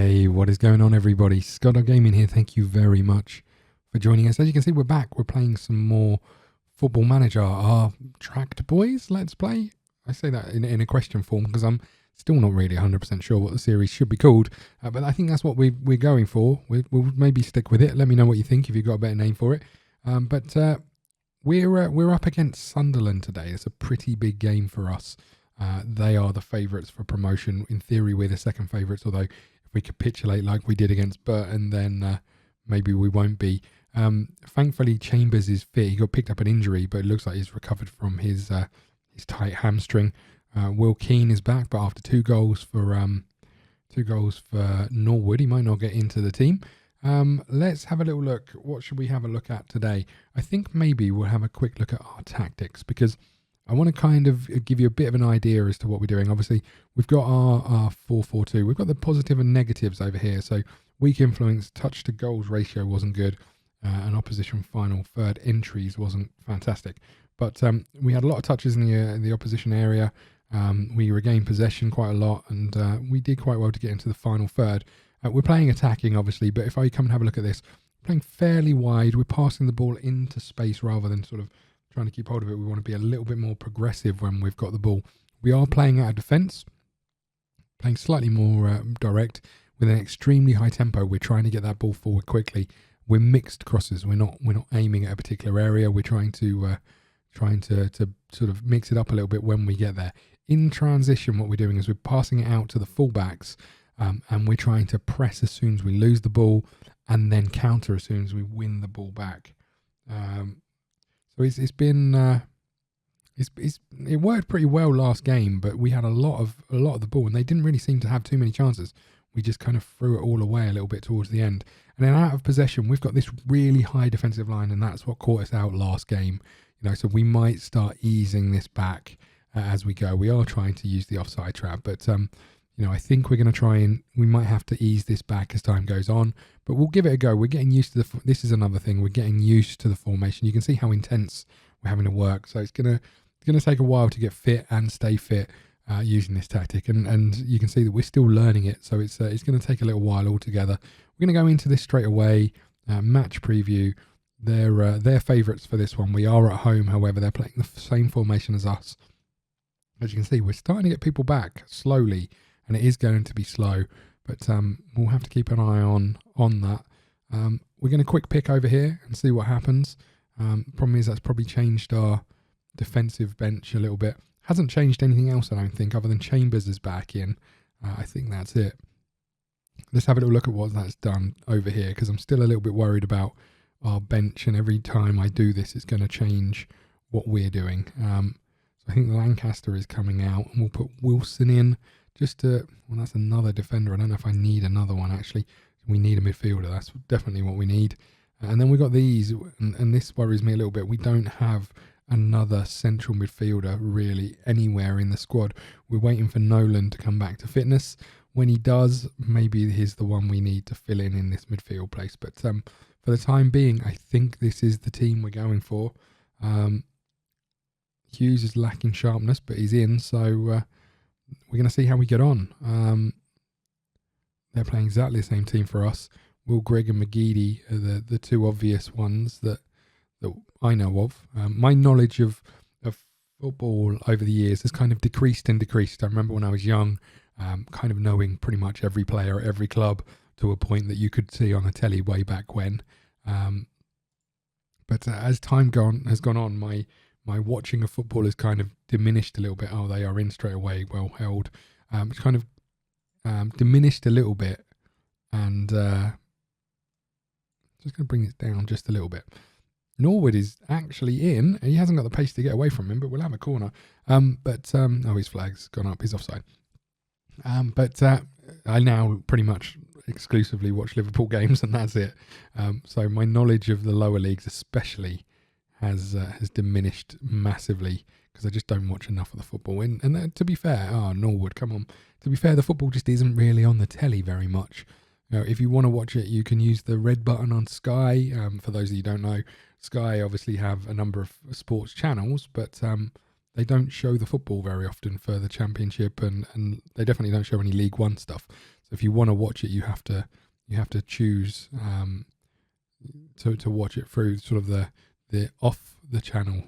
Hey, what is going on, everybody? ScottDogGaming here. Thank you very much for joining us. As you can see, we're back. We're playing some more Football Manager, our Tracked Boys Let's Play. I say that in a question form because I'm still not really 100% sure what the series should be called, but I think that's what we're going for. We'll maybe stick with it. Let me know what you think if you've got a better name for it. We're up against Sunderland today. It's a pretty big game for us. They are the favourites for promotion. In theory, we're the second favourites, although if we capitulate like we did against Burton, then maybe we won't be. Thankfully, Chambers is fit. He got picked up an injury, but it looks like he's recovered from his tight hamstring. Will Keane is back, but after two goals for Norwood, he might not get into the team. Let's have a little look. What should we have a look at today? I think maybe we'll have a quick look at our tactics because I want to kind of give you a bit of an idea as to what we're doing. Obviously, we've got our 4-4-2. We've got the positive and negatives over here. So weak influence, touch to goals ratio wasn't good. And opposition final third entries wasn't fantastic. But we had a lot of touches in the opposition area. We regained possession quite a lot, and we did quite well to get into the final third. We're playing attacking, obviously, but if I come and have a look at this, we're playing fairly wide. We're passing the ball into space rather than sort of trying to keep hold of it. We want to be a little bit more progressive when we've got the ball. We are playing out of defence, playing slightly more direct with an extremely high tempo. We're trying to get that ball forward quickly. We're mixed crosses. We're not aiming at a particular area. We're trying to sort of mix it up a little bit when we get there. In transition, what we're doing is we're passing it out to the fullbacks, and we're trying to press as soon as we lose the ball, and then counter as soon as we win the ball back. So it worked pretty well last game, but we had a lot of the ball, and they didn't really seem to have too many chances. We just kind of threw it all away a little bit towards the end. And then out of possession, we've got this really high defensive line, and that's what caught us out last game. So we might start easing this back as we go. We are trying to use the offside trap, but I think we're going to we might have to ease this back as time goes on, but we'll give it a go. We're getting used to this is another thing. We're getting used to the formation. You can see how intense we're having to work. So it's going to take a while to get fit and stay fit using this tactic. And you can see that we're still learning it. So it's going to take a little while altogether. We're going to go into this straight away. Match preview. They're favourites for this one. We are at home, however, they're playing the same formation as us. As you can see, we're starting to get people back slowly, and it is going to be slow, but we'll have to keep an eye on that. We're going to quick pick over here and see what happens. Problem is that's probably changed our defensive bench a little bit. Hasn't changed anything else, I don't think, other than Chambers is back in. I think that's it. Let's have a little look at what that's done over here, because I'm still a little bit worried about our bench, and every time I do this, it's going to change what we're doing. So I think Lancaster is coming out, and we'll put Wilson in. That's another defender. I don't know if I need another one, actually. We need a midfielder. That's definitely what we need. And then we've got these, and this worries me a little bit. We don't have another central midfielder really anywhere in the squad. We're waiting for Nolan to come back to fitness. When he does, maybe he's the one we need to fill in this midfield place. But for the time being, I think this is the team we're going for. Hughes is lacking sharpness, but he's in, so we're going to see how we get on. They're playing exactly the same team for us. Will Grigg and McGeady are the two obvious ones that I know of. My knowledge of football over the years has kind of decreased. I remember when I was young, kind of knowing pretty much every player at every club to a point that you could see on the telly way back when. But as time has gone on, my watching of football has kind of diminished a little bit. Oh, they are in straight away, well held. It's kind of diminished a little bit, and just going to bring this down just a little bit. Norwood is actually in. He hasn't got the pace to get away from him, but we'll have a corner. His flag's gone up. He's offside. I now pretty much exclusively watch Liverpool games, and that's it. So my knowledge of the lower leagues especially has diminished massively because I just don't watch enough of the football. And to be fair, Norwood, come on. To be fair, the football just isn't really on the telly very much. If you want to watch it, you can use the red button on Sky. For those of you who don't know, Sky obviously have a number of sports channels, but they don't show the football very often for the Championship, and they definitely don't show any League One stuff. So if you want to watch it, you have to choose to watch it through sort of the off the channel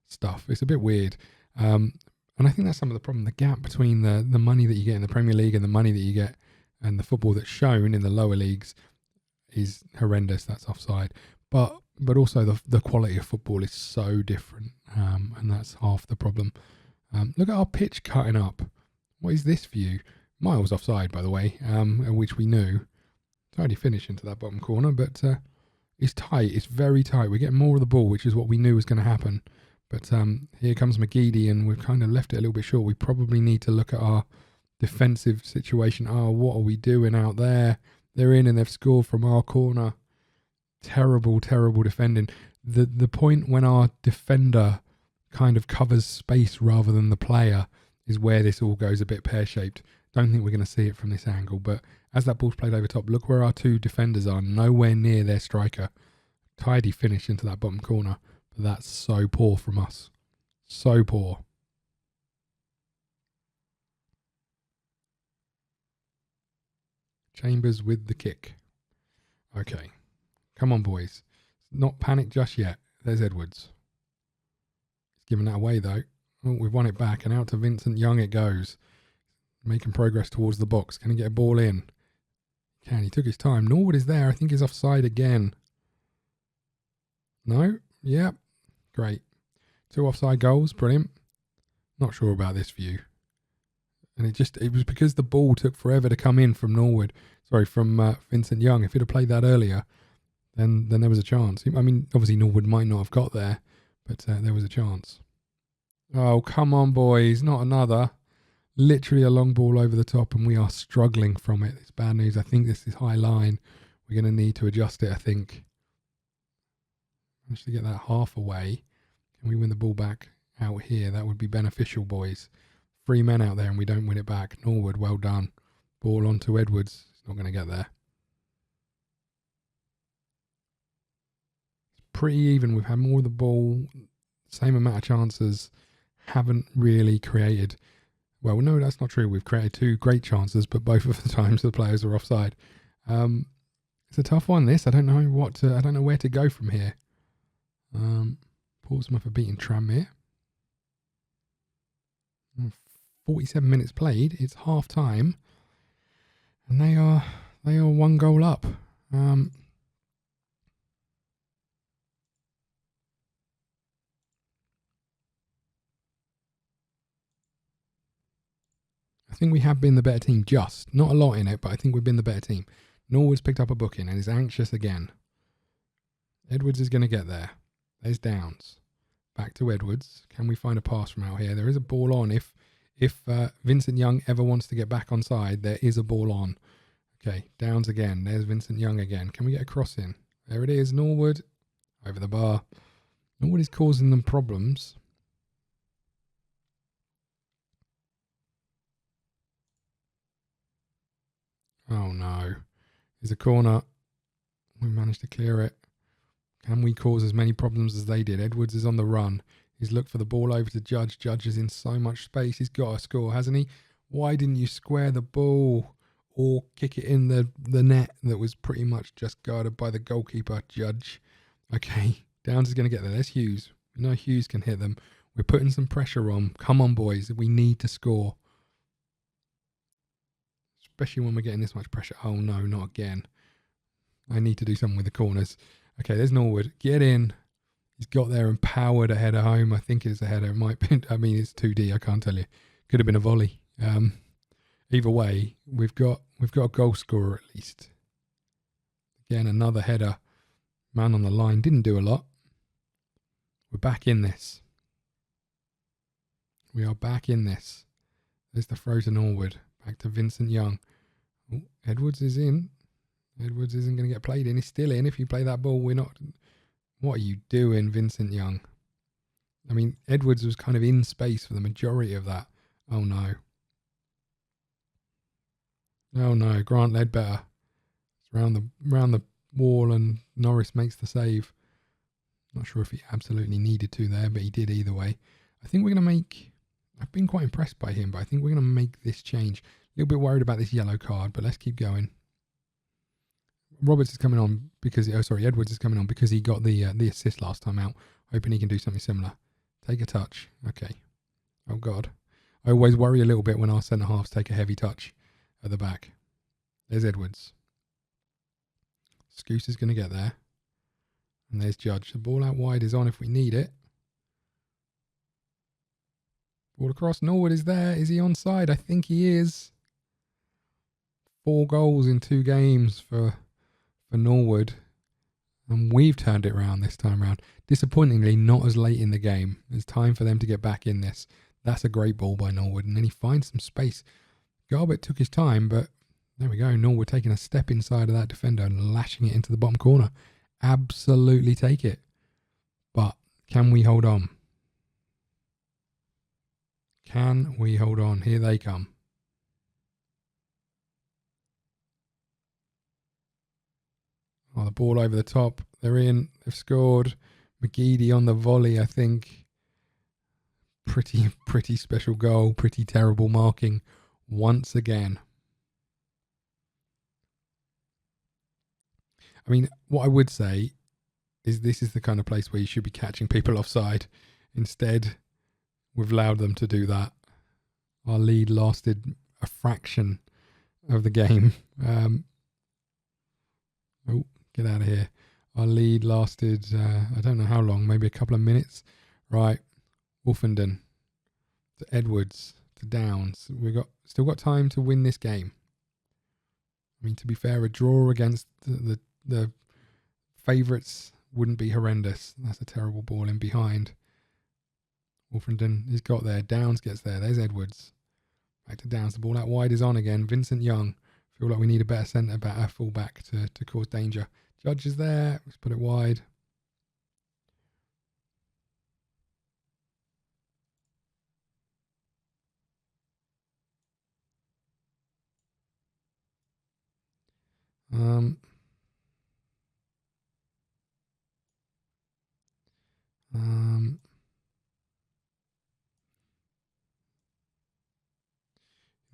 stuff. It's a bit weird. And I think that's some of the problem. The gap between the money that you get in the Premier League and the money that you get and the football that's shown in the lower leagues is horrendous. That's offside. But also the quality of football is so different, and that's half the problem. Look at our pitch cutting up. What is this view? Miles offside, by the way, which we knew. Tidy finish into that bottom corner, but it's tight. It's very tight. We're getting more of the ball, which is what we knew was going to happen. But here comes McGeady, and we've kind of left it a little bit short. We probably need to look at our defensive situation. Oh, what are we doing out there? They're in and they've scored from our corner. Terrible, terrible defending. The point when our defender kind of covers space rather than the player is where this all goes a bit pear-shaped. Don't think we're going to see it from this angle, but as that ball's played over top, look where our two defenders are, nowhere near their striker. Tidy finish into that bottom corner. But that's so poor from us. So poor. Chambers with the kick. Okay. Come on, boys. Not panic just yet. There's Edwards. He's giving that away, though. Oh, we've won it back, and out to Vincent Young it goes. Making progress towards the box. Can he get a ball in? Can. He took his time. Norwood is there. I think he's offside again. No? Yep. Great. 2 offside goals. Brilliant. Not sure about this view. And it was because the ball took forever to come in from from Vincent Young. If he'd have played that earlier, then there was a chance. I mean, obviously Norwood might not have got there, but there was a chance. Oh, come on, boys. Not another. Literally a long ball over the top, and we are struggling from it. It's bad news. I think this is high line. We're going to need to adjust it, I think. Managed to get that half away. Can we win the ball back out here? That would be beneficial, boys. 3 men out there and we don't win it back. Norwood, well done. Ball on to Edwards. He's not going to get there. It's pretty even. We've had more of the ball. Same amount of chances. Haven't really created. Well, no, that's not true. We've created 2 great chances, but both of the times the players are offside. It's a tough one, this. I don't know where to go from here. Portsmouth are beating Tranmere. 47 minutes played. It's half time, and they are 1 goal up. I think we have been the better team. Just not a lot in it, but I think we've been the better team. Norwood's picked up a booking and is anxious again. Edwards is going to get there. There's Downs. Back to Edwards. Can we find a pass from out here? There is a ball on. If Vincent Young ever wants to get back on side, there is a ball on. Okay, Downs again. There's Vincent Young again. Can we get a cross in? There it is. Norwood over the bar. Norwood is causing them problems. Oh no. There's a corner. We managed to clear it. Can we cause as many problems as they did? Edwards is on the run. He's looked for the ball over to Judge. Judge is in so much space. He's got to score, hasn't he? Why didn't you square the ball or kick it in the net that was pretty much just guarded by the goalkeeper, Judge? Okay, Downs is going to get there. There's Hughes. We know Hughes can hit them. We're putting some pressure on. Come on, boys. We need to score. Especially when we're getting this much pressure. Oh, no, not again. I need to do something with the corners. Okay, there's Norwood. Get in. He's got there and powered a header home. I think it's a header. It might be. I mean, it's 2D. I can't tell you. Could have been a volley. Either way, we've got a goal scorer at least. Again, another header. Man on the line. Didn't do a lot. We're back in this. We are back in this. There's the throw to Norwood. Back to Vincent Young. Oh, Edwards is in. Edwards isn't going to get played in. He's still in. If you play that ball, we're not... What are you doing, Vincent Young? I mean, Edwards was kind of in space for the majority of that. Oh, no. Oh, no. Grant Ledbetter. It's round the wall and Norris makes the save. Not sure if he absolutely needed to there, but he did either way. I think we're going to make... I've been quite impressed by him, but I think we're going to make this change. little bit worried about this yellow card, but let's keep going. Roberts is coming on because, Edwards is coming on because he got the assist last time out. Hoping he can do something similar. Take a touch. Okay. Oh, God. I always worry a little bit when our centre-halves take a heavy touch at the back. There's Edwards. Scouse is going to get there. And there's Judge. The ball out wide is on if we need it. Ball across. Norwood is there. Is he onside? I think he is. 4 goals in 2 games for Norwood. And we've turned it around this time around. Disappointingly, not as late in the game. It's time for them to get back in this. That's a great ball by Norwood. And then he finds some space. Garbett took his time, but there we go. Norwood taking a step inside of that defender and lashing it into the bottom corner. Absolutely take it. But can we hold on? Can we hold on? Here they come. Oh, the ball over the top. They're in. They've scored. McGeady on the volley, I think. Pretty special goal. Pretty terrible marking once again. I mean, what I would say is this is the kind of place where you should be catching people offside. Instead, we've allowed them to do that. Our lead lasted a fraction of the game. Oh, get out of here. Our lead lasted, I don't know how long, maybe a couple of minutes. Right, Wolfenden to Edwards to Downs. We've still got time to win this game. I mean, to be fair, a draw against the favourites wouldn't be horrendous. That's a terrible ball in behind. Wolfenden has got there. Downs gets there. There's Edwards. Back to Downs. The ball out wide is on again. Vincent Young. Feel like we need a better centre back, a full back to cause danger. Judge is there. Let's put it wide.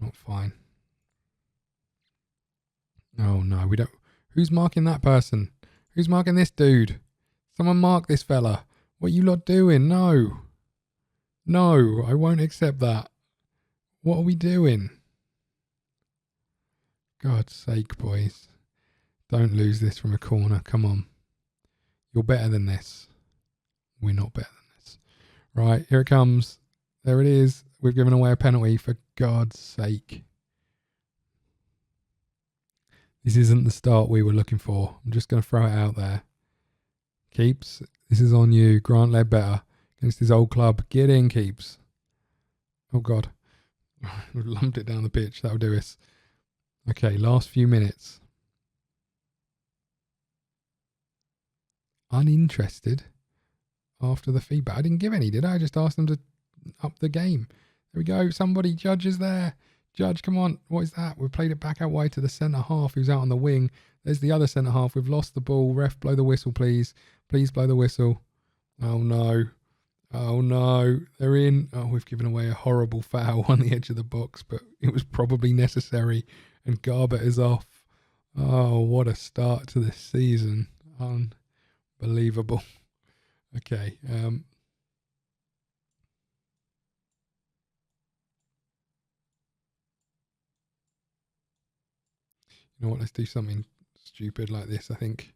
Not fine. Oh no, we don't. Who's marking that person? Who's marking this dude? Someone mark this fella. What are you lot doing? No. No, I won't accept that. What are we doing? God's sake, boys. Don't lose this from a corner. Come on. You're better than this. We're not better than this. Right, here it comes. There it is. We've given away a penalty, for God's sake. This isn't the start we were looking for. I'm just going to throw it out there. Keeps, this is on you. Grant Ledbetter against his old club. Get in, Keeps. Oh, God. We've lumped it down the pitch. That'll do us. Okay, last few minutes. Uninterested after the feedback. I didn't give any, did I? I just asked them to up the game. There we go. Somebody, Judge is there. Judge, come on. What is that? We've played it back out wide to the centre half who's out on the wing. There's the other centre half. We've lost the ball. Ref, blow the whistle, please. Please blow the whistle. Oh, no. Oh, no. They're in. Oh, we've given away a horrible foul on the edge of the box, but it was probably necessary. And Garbett is off. Oh, what a start to this season. Unbelievable. Okay. You know what? Let's do something stupid like this, I think.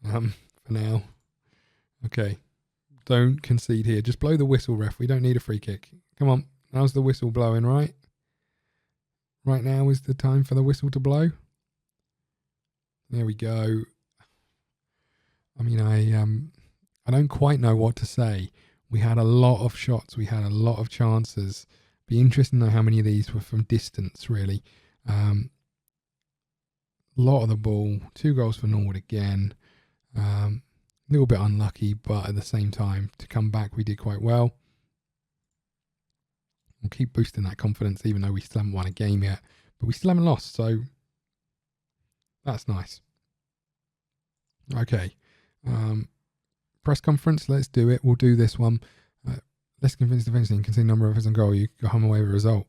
For now. Okay. Don't concede here. Just blow the whistle, ref. We don't need a free kick. Come on. How's the whistle blowing, right? Right now is the time for the whistle to blow. There we go. I mean, I don't quite know what to say. We had a lot of shots. We had a lot of chances. Be interesting to know how many of these were from distance, really. Lot of the ball. 2 goals for Norwood again. A little bit unlucky, but at the same time, to come back, we did quite well. We'll keep boosting that confidence, even though we still haven't won a game yet. But we still haven't lost, so that's nice. Okay. Press conference, let's do it. We'll do this one. Let's convince the defence team, concede number of errors and goal. You go home away with a result.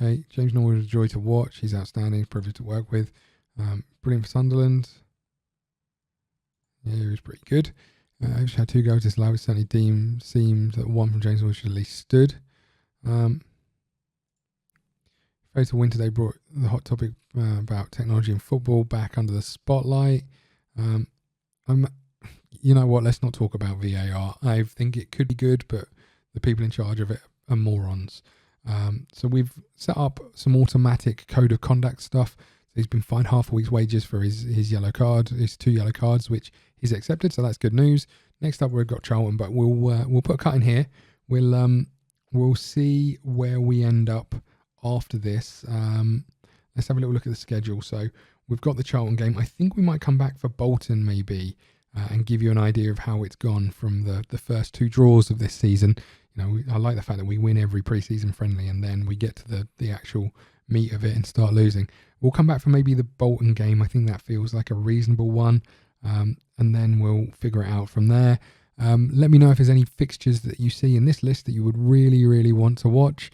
Okay, James Norwood was a joy to watch. He's outstanding. He's privileged to work with. Brilliant for Sunderland. Yeah, he was pretty good. Ipswich had 2 goals disallowed. It certainly seemed that one from James Norwood should at least stood. Fatal Winter Day brought the hot topic about technology and football back under the spotlight. You know what? Let's not talk about VAR. I think it could be good, but the people in charge of it are morons. So we've set up some automatic code of conduct stuff. So he's been fined half a week's wages for his yellow card, his 2 yellow cards, which he's accepted. So that's good news. Next up, we've got Charlton, but we'll put a cut in here. We'll see where we end up after this. Let's have a little look at the schedule. So we've got the Charlton game. I think we might come back for Bolton maybe and give you an idea of how it's gone from the first 2 draws of this season. You know, I like the fact that we win every pre-season friendly and then we get to the actual meat of it and start losing. We'll come back for maybe the Bolton game. I think that feels like a reasonable one. And then we'll figure it out from there. Let me know if there's any fixtures that you see in this list that you would really, really want to watch.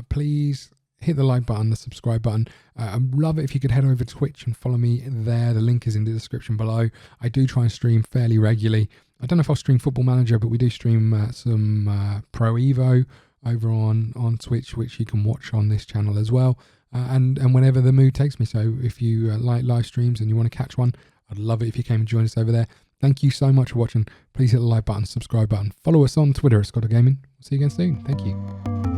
Please hit the like button, the subscribe button. I'd love it if you could head over to Twitch and follow me there. The link is in the description below. I do try and stream fairly regularly. I don't know if I'll stream Football Manager, but we do stream some Pro Evo over on Twitch, which you can watch on this channel as well. And whenever the mood takes me. So if you like live streams and you want to catch one, I'd love it if you came and joined us over there. Thank you so much for watching. Please hit the like button, subscribe button. Follow us on Twitter at ScottDogGaming. See you again soon. Thank you.